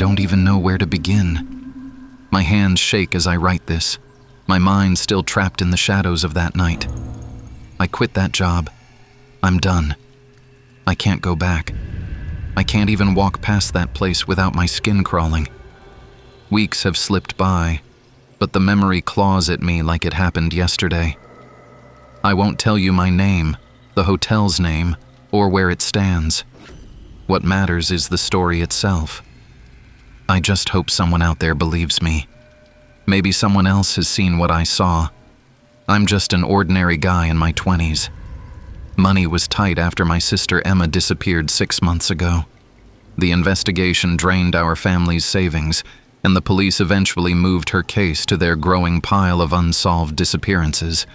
don't even know where to begin. My hands shake as I write this, my mind still trapped in the shadows of that night. I quit that job. I'm done. I can't go back. I can't even walk past that place without my skin crawling. Weeks have slipped by, but the memory claws at me like it happened yesterday. I won't tell you my name, the hotel's name, or where it stands. What matters is the story itself. I just hope someone out there believes me. Maybe someone else has seen what I saw. I'm just an ordinary guy in my 20s. Money was tight after my sister Emma disappeared 6 months ago. The investigation drained our family's savings, and the police eventually moved her case to their growing pile of unsolved disappearances.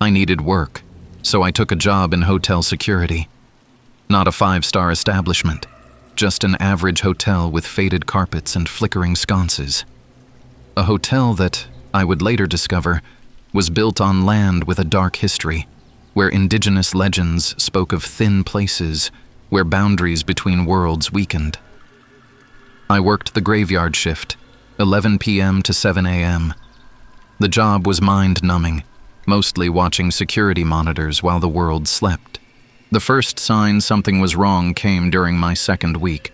I needed work, so I took a job in hotel security. Not a 5-star establishment, just an average hotel with faded carpets and flickering sconces. A hotel that, I would later discover, was built on land with a dark history, where indigenous legends spoke of thin places where boundaries between worlds weakened. I worked the graveyard shift, 11 p.m. to 7 a.m. The job was mind-numbing, mostly watching security monitors while the world slept. The first sign something was wrong came during my second week.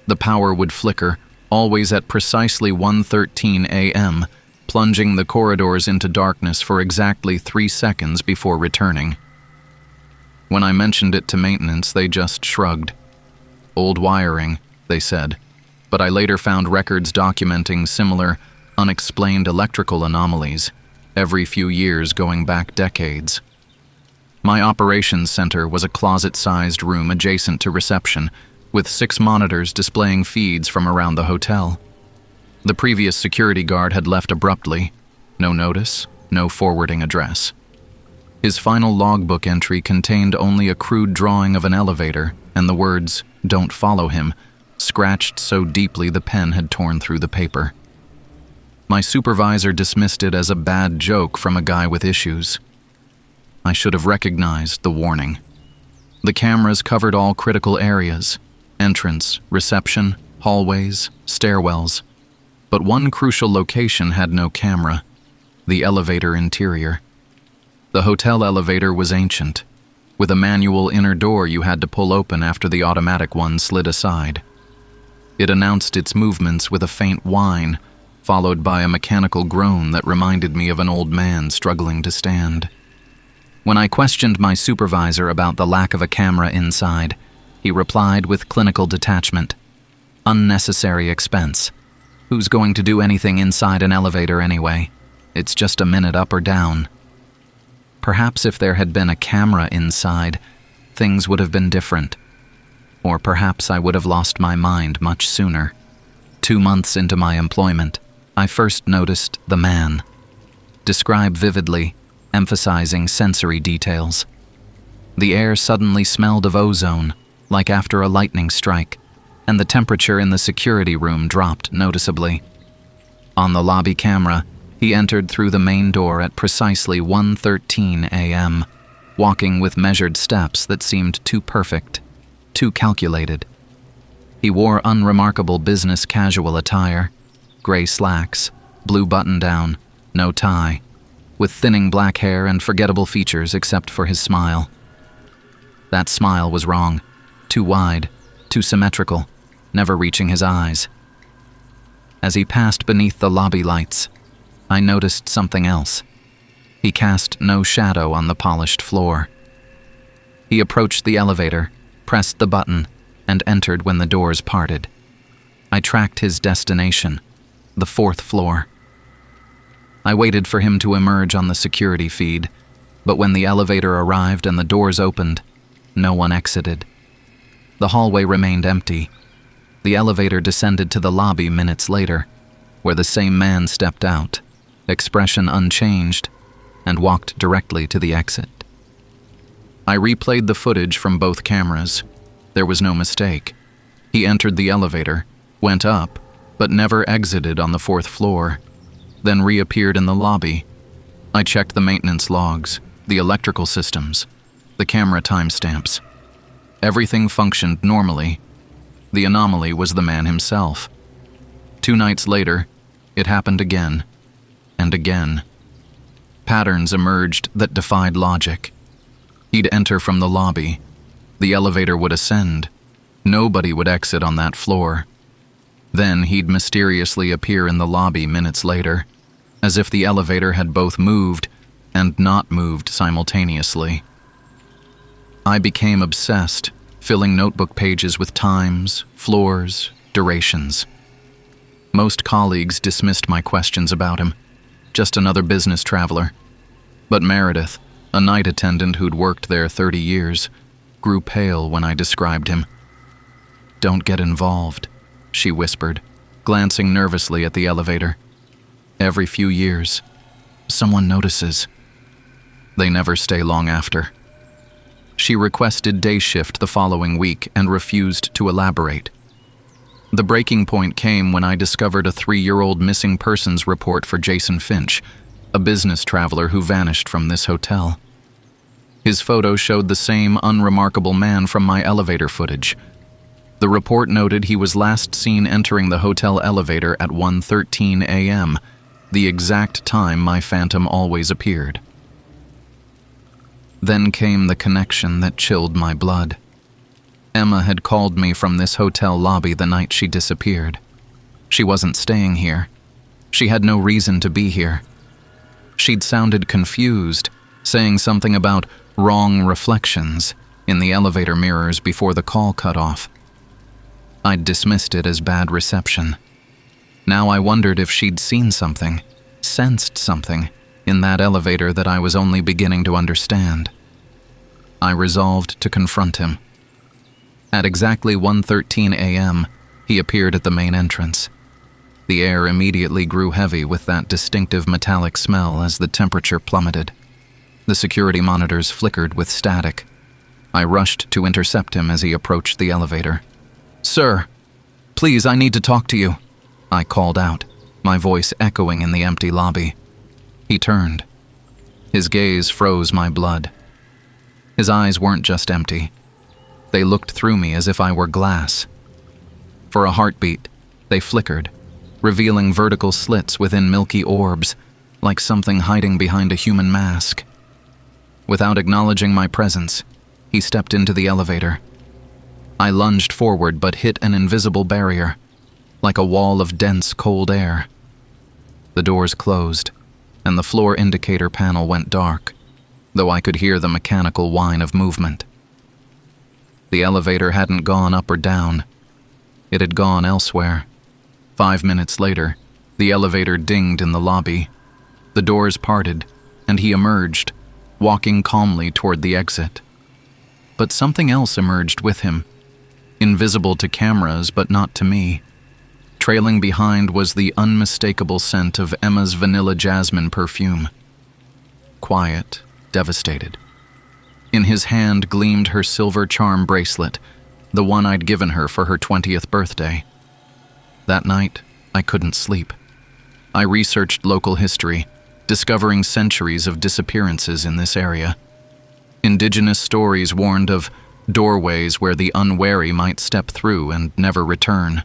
The power would flicker, always at precisely 1:13 a.m., plunging the corridors into darkness for exactly 3 seconds before returning. When I mentioned it to maintenance, they just shrugged. Old wiring, they said, but I later found records documenting similar, unexplained electrical anomalies, every few years going back decades. My operations center was a closet-sized room adjacent to reception, with 6 monitors displaying feeds from around the hotel. The previous security guard had left abruptly. No notice, no forwarding address. His final logbook entry contained only a crude drawing of an elevator and the words, "Don't follow him," scratched so deeply the pen had torn through the paper. My supervisor dismissed it as a bad joke from a guy with issues. I should have recognized the warning. The cameras covered all critical areas: entrance, reception, hallways, stairwells. But one crucial location had no camera: the elevator interior. The hotel elevator was ancient, with a manual inner door you had to pull open after the automatic one slid aside. It announced its movements with a faint whine, followed by a mechanical groan that reminded me of an old man struggling to stand. When I questioned my supervisor about the lack of a camera inside, he replied with clinical detachment, "Unnecessary expense. Who's going to do anything inside an elevator anyway? It's just a minute up or down." Perhaps if there had been a camera inside, things would have been different. Or perhaps I would have lost my mind much sooner. 2 months into my employment, I first noticed the man. Describe vividly, emphasizing sensory details. The air suddenly smelled of ozone, like after a lightning strike, and the temperature in the security room dropped noticeably. On the lobby camera, he entered through the main door at precisely 1:13 a.m., walking with measured steps that seemed too perfect, too calculated. He wore unremarkable business casual attire: gray slacks, blue button-down, no tie, with thinning black hair and forgettable features except for his smile. That smile was wrong, too wide, too symmetrical, never reaching his eyes. As he passed beneath the lobby lights, I noticed something else. He cast no shadow on the polished floor. He approached the elevator, pressed the button, and entered when the doors parted. I tracked his destination, the 4th floor. I waited for him to emerge on the security feed, but when the elevator arrived and the doors opened, no one exited. The hallway remained empty. The elevator descended to the lobby minutes later, where the same man stepped out, expression unchanged, and walked directly to the exit. I replayed the footage from both cameras. There was no mistake. He entered the elevator, went up, but never exited on the 4th floor, then reappeared in the lobby. I checked the maintenance logs, the electrical systems, the camera timestamps. Everything functioned normally. The anomaly was the man himself, 2 nights later, it happened again and again. Patterns emerged that defied logic. He'd enter from the lobby. The elevator would ascend. Nobody would exit on that floor. Then he'd mysteriously appear in the lobby minutes later, as if the elevator had both moved and not moved simultaneously. I became obsessed, filling notebook pages with times, floors, durations. Most colleagues dismissed my questions about him, just another business traveler. But Meredith, a night attendant who'd worked there 30 years, grew pale when I described him. "Don't get involved," she whispered, glancing nervously at the elevator. "Every few years, someone notices." They never stay long after. She requested day shift the following week and refused to elaborate. The breaking point came when I discovered a 3-year-old missing persons report for Jason Finch, a business traveler who vanished from this hotel. His photo showed the same unremarkable man from my elevator footage. The report noted he was last seen entering the hotel elevator at 1:13 a.m., the exact time my phantom always appeared. Then came the connection that chilled my blood. Emma had called me from this hotel lobby the night she disappeared. She wasn't staying here. She had no reason to be here. She'd sounded confused, saying something about wrong reflections in the elevator mirrors before the call cut off. I'd dismissed it as bad reception. Now I wondered if she'd seen something, sensed something, in that elevator that I was only beginning to understand. I resolved to confront him. At exactly 1:13 a.m., he appeared at the main entrance. The air immediately grew heavy with that distinctive metallic smell as the temperature plummeted. The security monitors flickered with static. I rushed to intercept him as he approached the elevator. "Sir, please, I need to talk to you," I called out, my voice echoing in the empty lobby. He turned. His gaze froze my blood. His eyes weren't just empty. They looked through me as if I were glass. For a heartbeat, they flickered, revealing vertical slits within milky orbs, like something hiding behind a human mask. Without acknowledging my presence, he stepped into the elevator. I lunged forward but hit an invisible barrier, like a wall of dense, cold air. The doors closed, and the floor indicator panel went dark, though I could hear the mechanical whine of movement. The elevator hadn't gone up or down. It had gone elsewhere. 5 minutes later, the elevator dinged in the lobby. The doors parted, and he emerged, walking calmly toward the exit. But something else emerged with him, invisible to cameras but not to me. Trailing behind was the unmistakable scent of Emma's vanilla jasmine perfume. Quiet, devastated. In his hand gleamed her silver charm bracelet, the one I'd given her for her 20th birthday. That night, I couldn't sleep. I researched local history, discovering centuries of disappearances in this area. Indigenous stories warned of doorways where the unwary might step through and never return.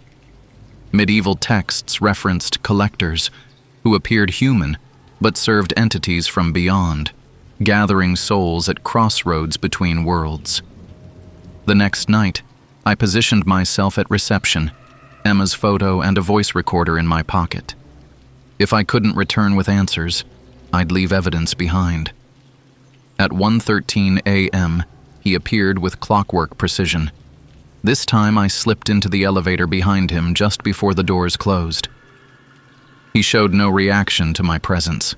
Medieval texts referenced collectors who appeared human but served entities from beyond, gathering souls at crossroads between worlds. The next night, I positioned myself at reception, Emma's photo and a voice recorder in my pocket. If I couldn't return with answers, I'd leave evidence behind. At 1:13 a.m., he appeared with clockwork precision. This time I slipped into the elevator behind him just before the doors closed. He showed no reaction to my presence.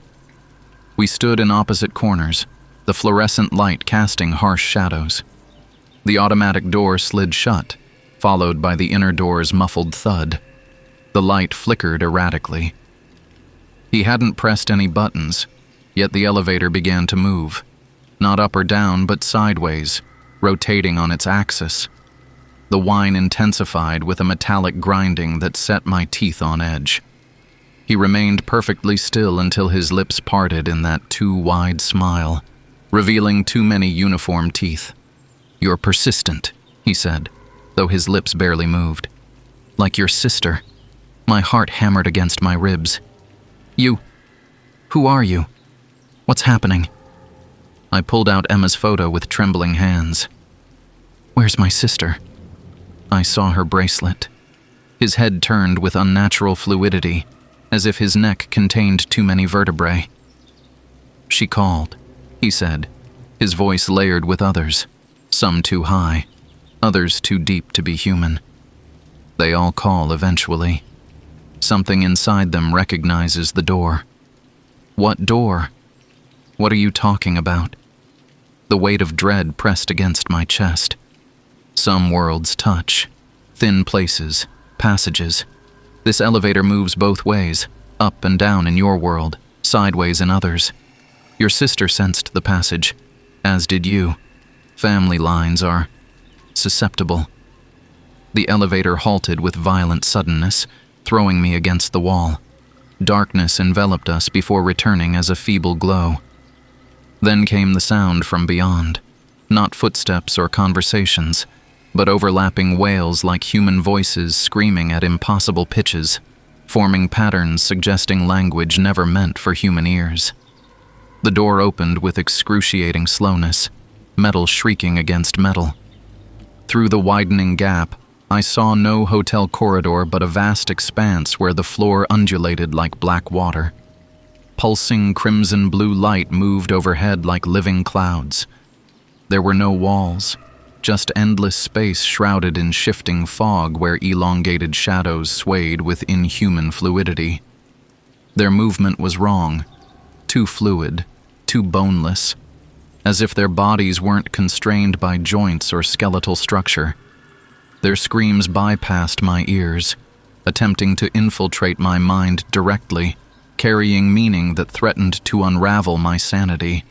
We stood in opposite corners, the fluorescent light casting harsh shadows. The automatic door slid shut, followed by the inner door's muffled thud. The light flickered erratically. He hadn't pressed any buttons, yet the elevator began to move, not up or down, but sideways, rotating on its axis. The whine intensified with a metallic grinding that set my teeth on edge. He remained perfectly still until his lips parted in that too wide smile, revealing too many uniform teeth. "You're persistent," he said, though his lips barely moved. "Like your sister." My heart hammered against my ribs. "You... who are you? What's happening?" I pulled out Emma's photo with trembling hands. "Where's my sister?" I saw her bracelet. His head turned with unnatural fluidity, as if his neck contained too many vertebrae. "She called," he said, his voice layered with others, some too high, others too deep to be human. They all call eventually. Something inside them recognizes the door. What door? What are you talking about? The weight of dread pressed against my chest. Some worlds touch. Thin places, passages. This elevator moves both ways, up and down in your world, sideways in others. Your sister sensed the passage, as did you. Family lines are susceptible. The elevator halted with violent suddenness, throwing me against the wall. Darkness enveloped us before returning as a feeble glow. Then came the sound from beyond, not footsteps or conversations, but overlapping wails like human voices screaming at impossible pitches, forming patterns suggesting language never meant for human ears. The door opened with excruciating slowness, metal shrieking against metal. Through the widening gap, I saw no hotel corridor but a vast expanse where the floor undulated like black water. Pulsing crimson-blue light moved overhead like living clouds. There were no walls, just endless space shrouded in shifting fog where elongated shadows swayed with inhuman fluidity. Their movement was wrong, too fluid, too boneless, as if their bodies weren't constrained by joints or skeletal structure. Their screams bypassed my ears, attempting to infiltrate my mind directly, carrying meaning that threatened to unravel my sanity.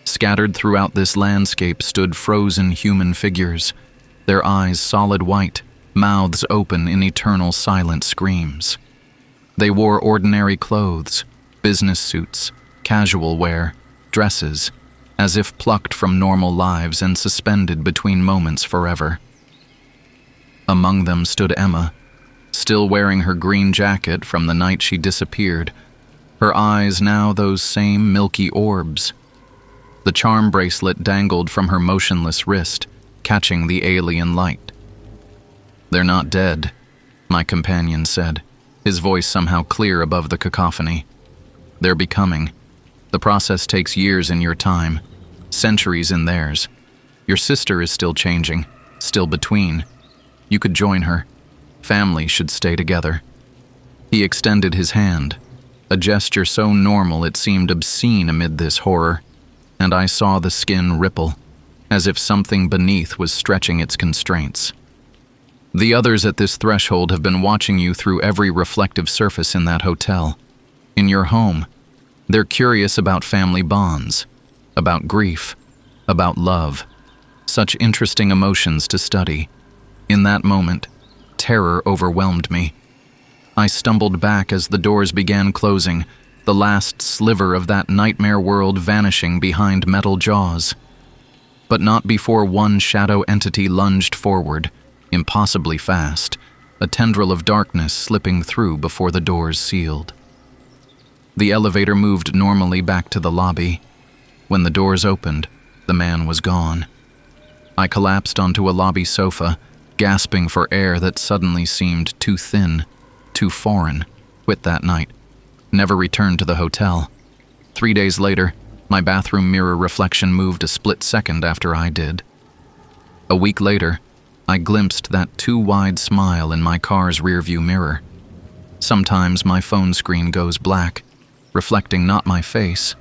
Scattered throughout this landscape stood frozen human figures, their eyes solid white, mouths open in eternal silent screams. They wore ordinary clothes, business suits, casual wear, dresses, as if plucked from normal lives and suspended between moments forever. Among them stood Emma, still wearing her green jacket from the night she disappeared, her eyes now those same milky orbs. The charm bracelet dangled from her motionless wrist, catching the alien light. "They're not dead," my companion said, his voice somehow clear above the cacophony. "They're becoming. The process takes years in your time, centuries in theirs. Your sister is still changing, still between. You could join her. Family should stay together." He extended his hand, a gesture so normal it seemed obscene amid this horror, and I saw the skin ripple, as if something beneath was stretching its constraints. "The others at this threshold have been watching you through every reflective surface in that hotel, in your home. They're curious about family bonds, about grief, about love. Such interesting emotions to study. In that moment, terror overwhelmed me. I stumbled back as the doors began closing, the last sliver of that nightmare world vanishing behind metal jaws. But not before one shadow entity lunged forward, impossibly fast, a tendril of darkness slipping through before the doors sealed. The elevator moved normally back to the lobby. When the doors opened, the man was gone. I collapsed onto a lobby sofa, gasping for air that suddenly seemed too thin, too foreign. Quit that night. Never returned to the hotel. 3 days later, my bathroom mirror reflection moved a split second after I did. A week later, I glimpsed that too wide smile in my car's rearview mirror. Sometimes my phone screen goes black, reflecting not my face,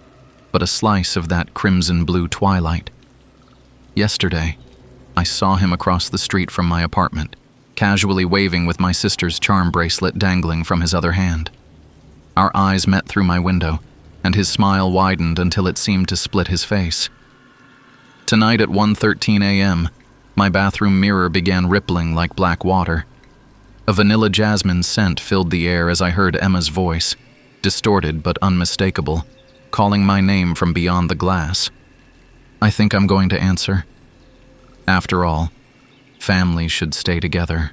but a slice of that crimson-blue twilight. Yesterday, I saw him across the street from my apartment, casually waving with my sister's charm bracelet dangling from his other hand. Our eyes met through my window, and his smile widened until it seemed to split his face. Tonight at 1:13 a.m., my bathroom mirror began rippling like black water. A vanilla jasmine scent filled the air as I heard Emma's voice, distorted but unmistakable, calling my name from beyond the glass. I think I'm going to answer. After all, family should stay together.